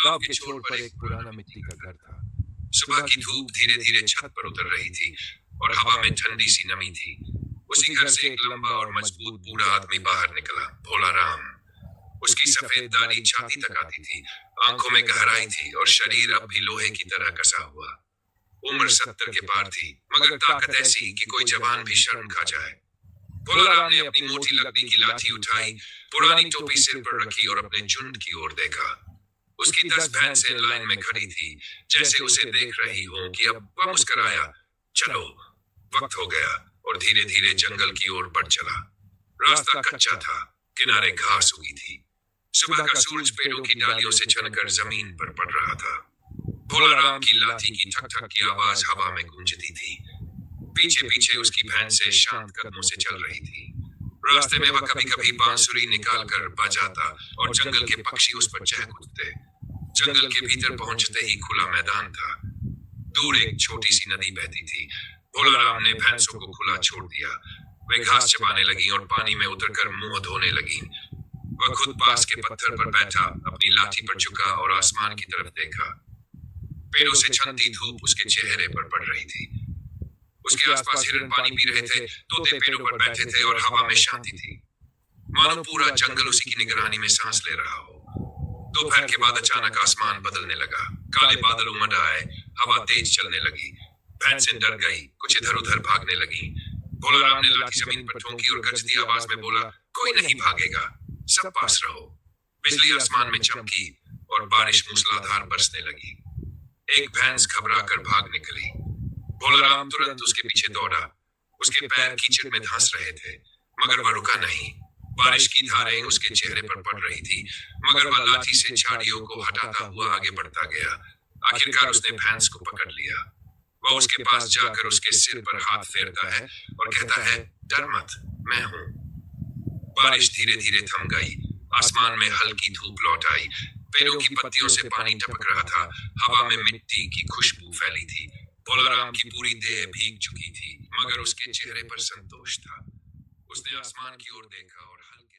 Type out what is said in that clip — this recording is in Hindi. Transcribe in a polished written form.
गांव के छोर पर एक पुराना मिट्टी का घर था। सुबह की धूप धीरे धीरे छत पर उतर रही थी और हवा में ठंडी सी नमी थी। उसी घर से एक लंबा और मजबूत बूढ़ा आदमी बाहर निकला, भोला राम। उसकी सफेद दाढ़ी छाती तक आती थी, आंखों में गहराई थी और शरीर अब भी लोहे की तरह कसा हुआ। उम्र 70 के पार थी, मगर ताकत ऐसी कि कोई जवान भी शर्म खा जाए। भोला राम ने अपनी मोटी लकड़ी की लाठी उठाई, पुरानी टोपी सिर पर रखी और अपने झुंड की ओर देखा। उसकी 10 भैंसें लाइन में खड़ी थी, जैसे उसे देख रही हो कि अब वह मुस्कुराया। चलो, वक्त हो गया, और धीरे धीरे जंगल की ओर बढ़ चला। रास्ता कच्चा था, किनारे घास उगी थी। सुबह का सूरज पेड़ों की डालियों से छनकर जमीन पर पड़ रहा था। भोला राम की लाठी की ठक ठक की आवाज हवा में गूंजती थी। पीछे पीछे उसकी भैंसें शांत कदमों से चल रही थी। रास्ते में वह कभी कभी बांसुरी निकाल कर बजाता और जंगल के पक्षी उस पर चहक उठते। जंगल के भीतर पहुंचते ही खुला मैदान था। दूर एक छोटी सी नदी बहती थी। भोला राम ने भैंसों को खुला छोड़ दिया। वे घास चबाने लगी और पानी में उतरकर मुंह धोने लगी। वह खुद पास के पत्थर पर बैठा, अपनी लाठी पर झुका और आसमान की तरफ देखा। पेड़ों से छनती धूप उसके चेहरे पर पड़ रही थी। उसके आसपास हिरन पानी पी रहे थे, तोते पेड़ों पर बैठे थे और हवा में शांति थी, मानो पूरा जंगल उसी की निगरानी में सांस ले रहा हो। दोपहर के बाद अचानक आसमान बदलने लगा। काले बादल उमड़ आए, हवा तेज चलने लगी। भैंसें डर गई, कुछ इधर उधर भागने लगी। भोला राम ने लाठी जमीन पर ठोकी और गरजती आवाज में बोला, कोई नहीं भागेगा, सब पास रहो। बिजली आसमान में चमकी और बारिश मूसलाधार बरसने लगी। एक भैंस घबरा कर भाग निकली। भोला राम तुरंत उसके पीछे दौड़ा। उसके पैर कीचड़ में धंस रहे थे, मगर वह रुका नहीं। बारिश की धारें उसके चेहरे पर पड़ रही थी, मगर वह लाठी से झाड़ियों को हटाता हुआ आगे बढ़ता गया। आखिरकार उसने भैंस को पकड़ लिया। वह उसके पास जाकर उसके सिर पर हाथ फेरता है और कहता है, डर मत, मैं हूं। बारिश धीरे धीरे थम गई। आसमान में हल्की धूप लौट आई। पेड़ों की पत्तियों से पानी टपक रहा था। हवा में मिट्टी की खुशबू फैली थी। भोला राम की पूरी देह भीग चुकी थी, मगर उसके चेहरे पर संतोष था। उसने आसमान की ओर देखा और हल्के